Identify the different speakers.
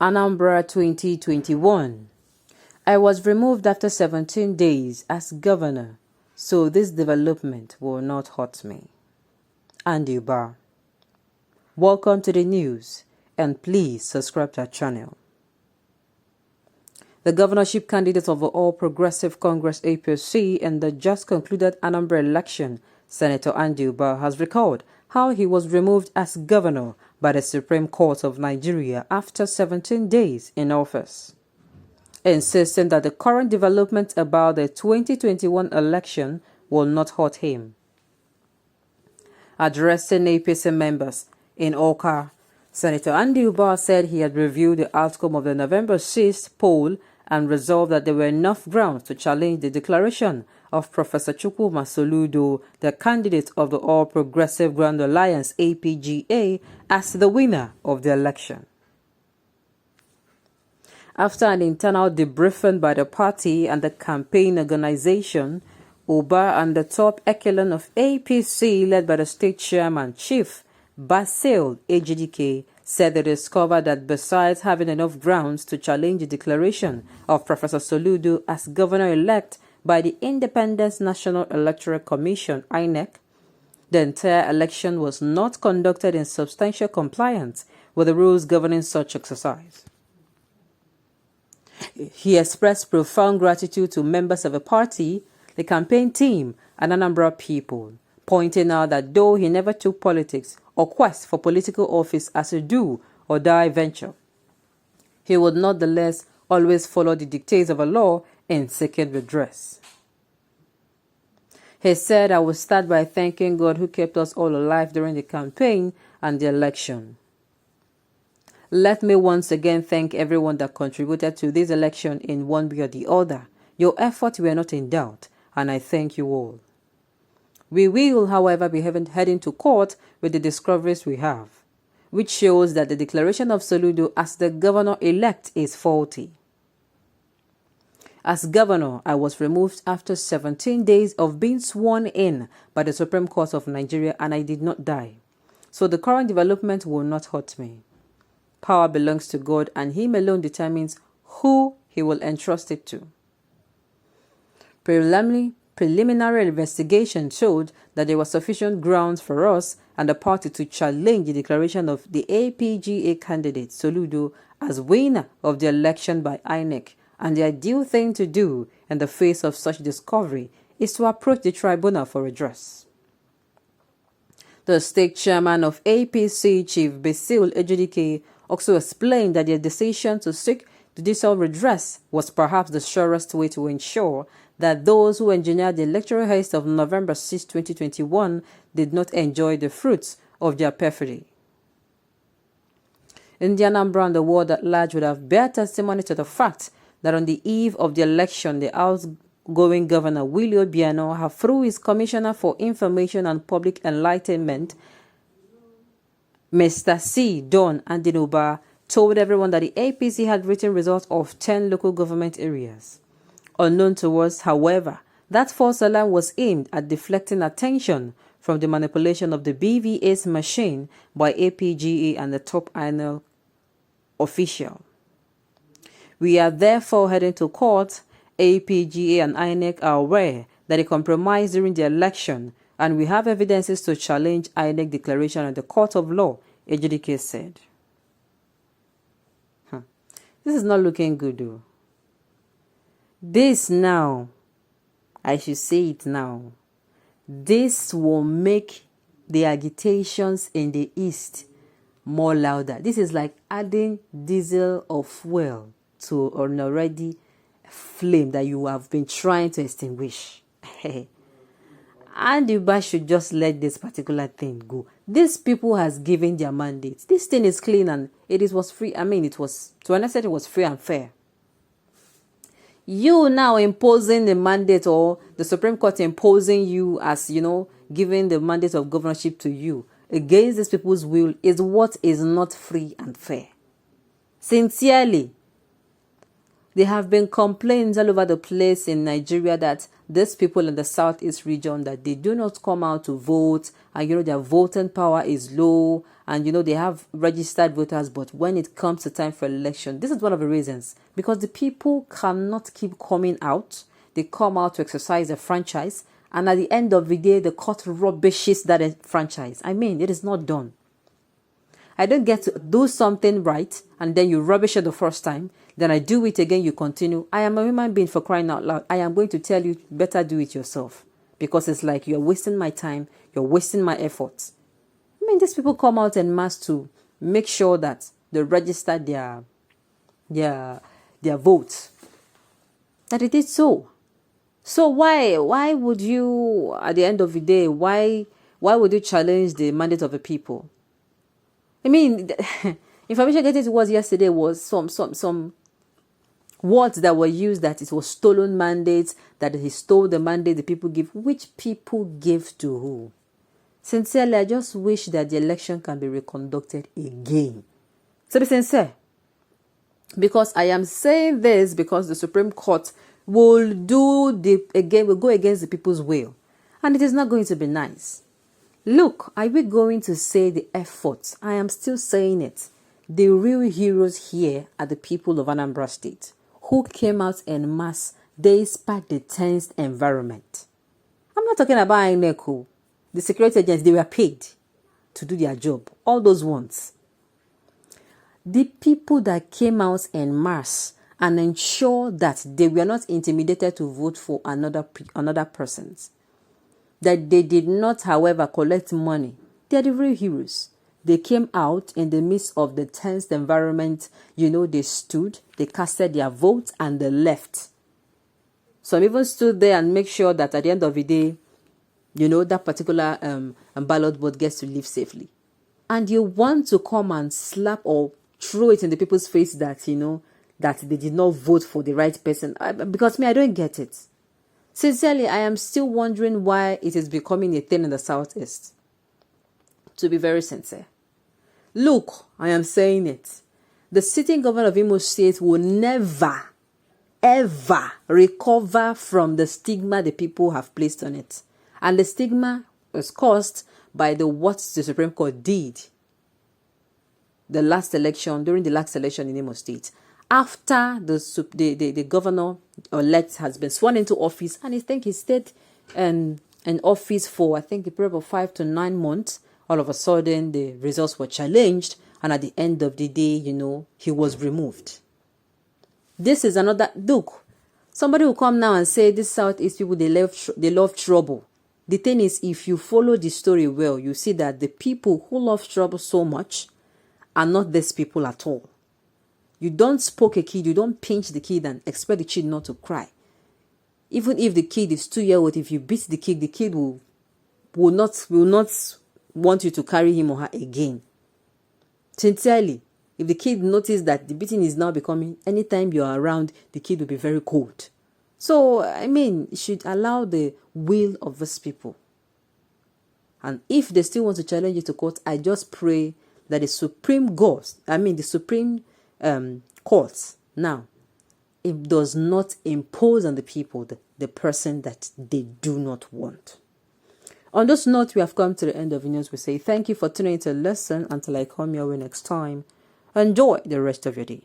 Speaker 1: Anambra 2021. I was removed after 17 days as governor, so this development will not hurt me. Anambra. Welcome to the news, and please subscribe to our channel. The governorship candidate of the All Progressive Congress APC in the just concluded Anambra election, Senator Anambra, has recalled how he was removed as governor by the Supreme Court of Nigeria after 17 days in office, insisting that the current development about the 2021 election will not hurt him. Addressing APC members in Oka, Senator Anambra said he had reviewed the outcome of the November 6th poll and resolved that there were enough grounds to challenge the declaration of Professor Chukwuma Soludo, the candidate of the All Progressive Grand Alliance APGA, as the winner of the election. After an internal debriefing by the party and the campaign organization, Oba and the top echelon of APC, led by the state chairman, Chief Basil Ejidike, said they discovered that besides having enough grounds to challenge the declaration of Professor Soludo as governor-elect by the Independent National Electoral Commission, INEC, the entire election was not conducted in substantial compliance with the rules governing such exercise. He expressed profound gratitude to members of the party, the campaign team, and Anambra people, pointing out that though he never took politics or quest for political office as a do-or-die venture, he would nonetheless always follow the dictates of a law in seeking redress. He said, "I will start by thanking God who kept us all alive during the campaign and the election. Let me once again thank everyone that contributed to this election in one way or the other. Your efforts were not in doubt, and I thank you all. We will, however, be heading to court with the discoveries we have, which shows that the declaration of Soludo as the governor-elect is faulty. As governor, I was removed after 17 days of being sworn in by the Supreme Court of Nigeria, and I did not die. So the current development will not hurt me. Power belongs to God, and Him alone determines who He will entrust it to. Preliminary investigation showed that there was sufficient grounds for us and the party to challenge the declaration of the APGA candidate Soludo as winner of the election by INEC, and the ideal thing to do in the face of such discovery is to approach the tribunal for redress." The state chairman of APC, Chief Basil Ejidike, also explained that their decision to seek judicial redress was perhaps the surest way to ensure that those who engineered the electoral heist of November 6, 2021 did not enjoy the fruits of their perfidy. Indian Anambra and the world at large would have bear testimony to the fact that on the eve of the election, the outgoing governor, Willie Obiano, through his Commissioner for Information and Public Enlightenment, Mr. C. Don Andinoba, told everyone that the APC had written results of 10 local government areas. Unknown to us, however, that false alarm was aimed at deflecting attention from the manipulation of the BVA's machine by APGA and the top INEC official. We are therefore heading to court. APGA and INEC are aware that they compromised during the election, and we have evidences to challenge INEC declaration at the court of law, Ejidike said. This is not looking good, though. This now, I should say it now, this will make the agitations in the East more louder. This is like adding diesel or fuel to an already flame that you have been trying to extinguish. Anambra should just let this particular thing go. These people has given their mandates. This thing is clean and was free. I mean, it was, to an extent, it was free and fair. You now imposing the mandate, or the Supreme Court imposing you as, giving the mandate of governorship to you against these people's will, is what is not free and fair. Sincerely, There have been complaints all over the place in Nigeria that these people in the southeast region, that they do not come out to vote, and their voting power is low, and they have registered voters, but when it comes to time for election, this is one of the reasons, because the people cannot keep coming out. They come out to exercise their franchise, and at the end of the day, the court rubbishes that franchise. I mean, it is not done. I don't get to do something right and then you rubbish it the first time, then I do it again, you continue. I am a human being, for crying out loud. I am going to tell you, better do it yourself, because it's like you're wasting my time, you're wasting my efforts. I mean, these people come out en masse to make sure that they register their votes. That it is so. So why would you, at the end of the day, why would you challenge the mandate of the people? I mean, information getting to us yesterday was some words that were used, that it was stolen mandates, that he stole the mandate the people give. Which people give to who? Sincerely, I just wish that the election can be reconducted again. To be sincere. Because I am saying this because the Supreme Court will go against the people's will. And it is not going to be nice. Look, are we going to say the efforts? I am still saying it. The real heroes here are the people of Anambra State, who came out en masse despite the tense environment. I'm not talking about INECO. The security agents, they were paid to do their job. All those ones. The people that came out en masse and ensure that they were not intimidated to vote for another person's. That they did not, however, collect money. They are the real heroes. They came out in the midst of the tense environment. They stood, they casted their vote, and they left. Some even stood there and make sure that at the end of the day, that particular ballot board gets to live safely. And you want to come and slap or throw it in the people's face that, that they did not vote for the right person. Because I don't get it. Sincerely, I am still wondering why it is becoming a thing in the southeast. To be very sincere. Look, I am saying it. The sitting governor of Imo State will never, ever recover from the stigma the people have placed on it. And the stigma was caused by what the Supreme Court did during the last election in Imo State. After the governor-elect has been sworn into office, and I think he stayed in office for, a period of 5 to 9 months, all of a sudden the results were challenged, and at the end of the day, he was removed. This is another, look, somebody will come now and say, these Southeast people, they love trouble. The thing is, if you follow the story well, you see that the people who love trouble so much are not these people at all. You don't poke a kid, you don't pinch the kid and expect the kid not to cry. Even if the kid is 2-year-old, if you beat the kid will not want you to carry him or her again. Sincerely, if the kid notices that the beating is now becoming, anytime you're around, the kid will be very cold. So, you should allow the will of these people. And if they still want to challenge you to court, I just pray that the Supreme Court now, it does not impose on the people the person that they do not want. On this note, we have come to the end of the news. We say thank you for tuning in to listen. Until I come your way next time, enjoy the rest of your day.